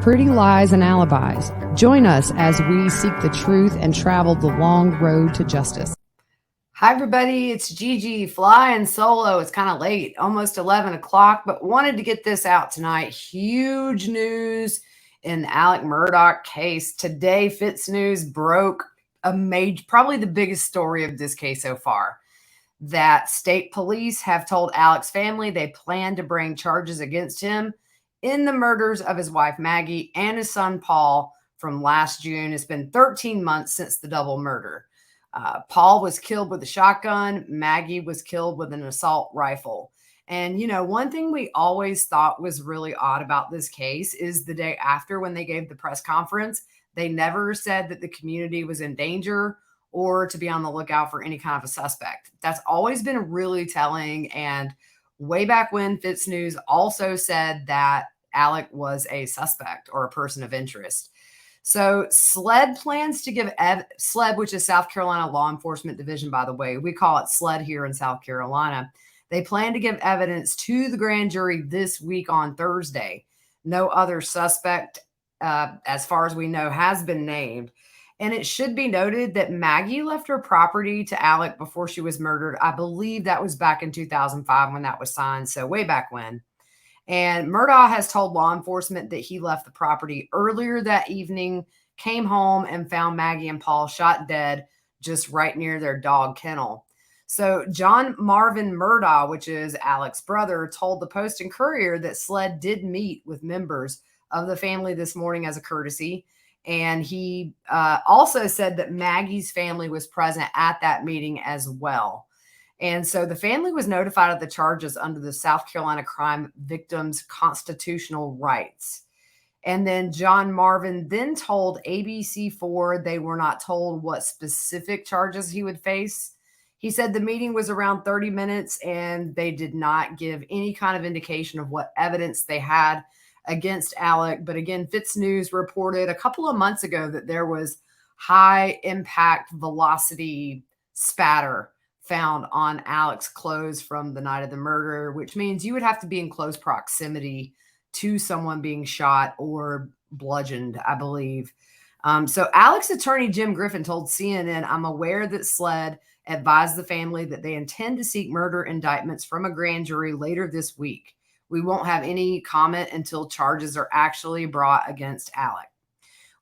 pretty lies and alibis. Join us as we seek the truth and travel the long road to justice. Hi, everybody. It's GiGi flying solo. It's kind of late, almost 11 o'clock, but wanted to get this out tonight. Huge news in the Alex Murdaugh case. Today, Fitz News broke a major, probably the biggest story of this case so far, that state police have told Alex's family they plan to bring charges against him in the murders of his wife, Maggie, and his son, Paul, from last June. It's been 13 months since the double murder. Paul was killed with a shotgun. Maggie was killed with an assault rifle. And, you know, one thing we always thought was really odd about this case is the day after, when they gave the press conference, they never said that the community was in danger or to be on the lookout for any kind of a suspect. That's always been really telling. And way back when, Fitz News also said that Alec was a suspect or a person of interest. So SLED plans to give SLED, which is South Carolina Law Enforcement Division, by the way. We call it SLED here in South Carolina. They plan to give evidence to the grand jury this week on Thursday. No other suspect, as far as we know, has been named. And it should be noted that Maggie left her property to Alec before she was murdered. I believe that was back in 2005 when that was signed, so way back when. And Murdaugh has told law enforcement that he left the property earlier that evening, came home, and found Maggie and Paul shot dead just right near their dog kennel. So John Marvin Murdaugh, which is Alex's brother, told the Post and Courier that SLED did meet with members of the family this morning as a courtesy. And he also said that Maggie's family was present at that meeting as well. And so the family was notified of the charges under the South Carolina Crime Victims' Constitutional Rights. And then John Marvin then told ABC4 they were not told what specific charges he would face. He said the meeting was around 30 minutes and they did not give any kind of indication of what evidence they had against Alec. But again, Fitz News reported a couple of months ago that there was high impact velocity spatter found on Alec's clothes from the night of the murder, which means you would have to be in close proximity to someone being shot or bludgeoned, I believe. So Alec's attorney, Jim Griffin, told CNN, "I'm aware that SLED advised the family that they intend to seek murder indictments from a grand jury later this week. We won't have any comment until charges are actually brought against Alec.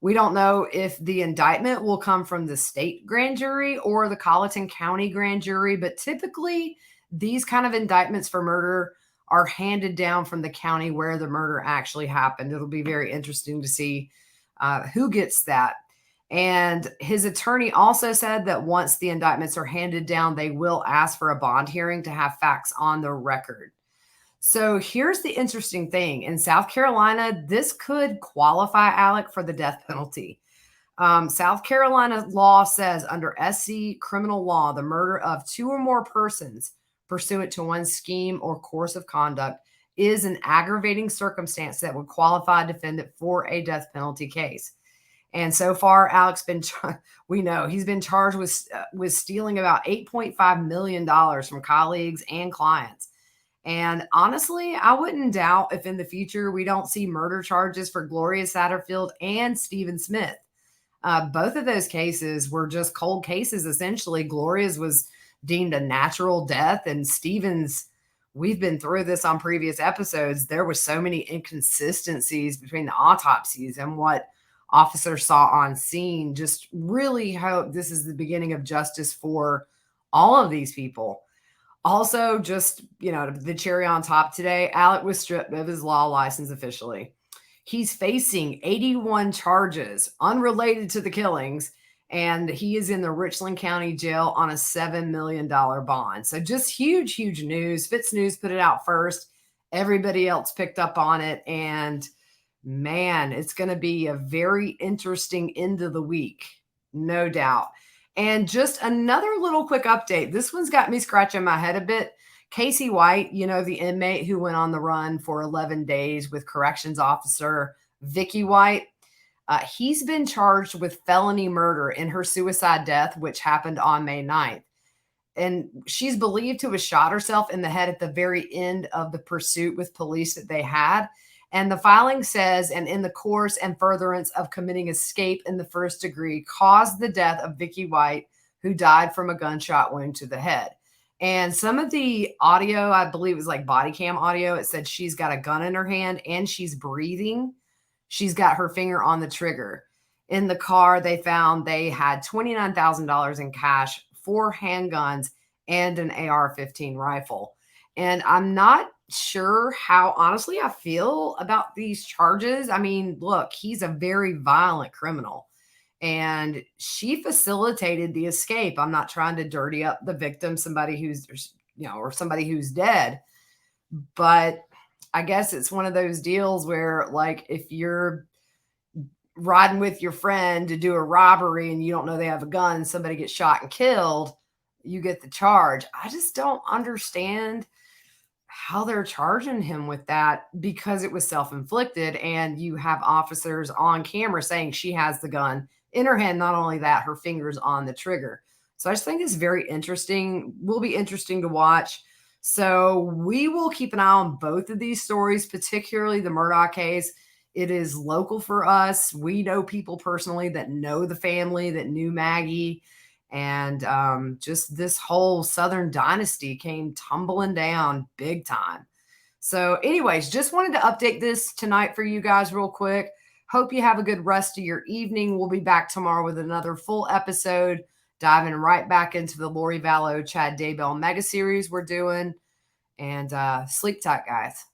We don't know if the indictment will come from the state grand jury or the Colleton County grand jury, but typically these kind of indictments for murder are handed down from the county where the murder actually happened. It'll be very interesting to see who gets that." And his attorney also said that once the indictments are handed down, they will ask for a bond hearing to have facts on the record. So here's the interesting thing. In South Carolina, this could qualify Alec for the death penalty. South Carolina law says under SC criminal law, the murder of two or more persons pursuant to one scheme or course of conduct is an aggravating circumstance that would qualify a defendant for a death penalty case. And so far, Alec's been, we know he's been charged with stealing about $8.5 million from colleagues and clients. And honestly, I wouldn't doubt if in the future we don't see murder charges for Gloria Satterfield and Stephen Smith. Both of those cases were just cold cases, essentially. Gloria's was deemed a natural death, and Stephen's, we've been through this on previous episodes. There were so many inconsistencies between the autopsies and what officers saw on scene. Just really hope this is the beginning of justice for all of these people. Also, just, you know, the cherry on top today, Alec was stripped of his law license officially. He's facing 81 charges unrelated to the killings, and he is in the Richland County Jail on a $7 million bond. So just huge, huge news. Fitz News put it out first. Everybody else picked up on it. And man, it's going to be a very interesting end of the week, no doubt. And just another little quick update. This one's got me scratching my head a bit. Casey White, you know, the inmate who went on the run for 11 days with corrections officer Vicky White, he's been charged with felony murder in her suicide death, which happened on May 9th. And she's believed to have shot herself in the head at the very end of the pursuit with police that they had. And the filing says, and in the course and furtherance of committing escape in the first degree, caused the death of Vicky White, who died from a gunshot wound to the head. And some of the audio, I believe it was like body cam audio, it said she's got a gun in her hand and she's breathing. She's got her finger on the trigger. In the car, they found they had $29,000 in cash, 4 handguns, and an AR-15 rifle. And I'm not sure how honestly I feel about these charges. I mean, look, he's a very violent criminal and she facilitated the escape. I'm not trying to dirty up the victim, somebody who's, or somebody who's dead, but I guess it's one of those deals where, like, if you're riding with your friend to do a robbery and you don't know they have a gun, somebody gets shot and killed, you get the charge. I just don't understand how they're charging him with that, because it was self-inflicted and you have officers on camera saying she has the gun in her hand. Not only that, her fingers on the trigger. So I just think it's very interesting. Will be interesting to watch. So we will keep an eye on both of these stories, particularly the Murdaugh case. It is local for us. We know people personally that know the family, that knew Maggie. And just this whole Southern dynasty came tumbling down big time. So anyways, just wanted to update this tonight for you guys real quick. Hope you have a good rest of your evening. We'll be back tomorrow with another full episode, diving right back into the Lori Vallow, Chad Daybell mega series we're doing. And sleep tight, guys.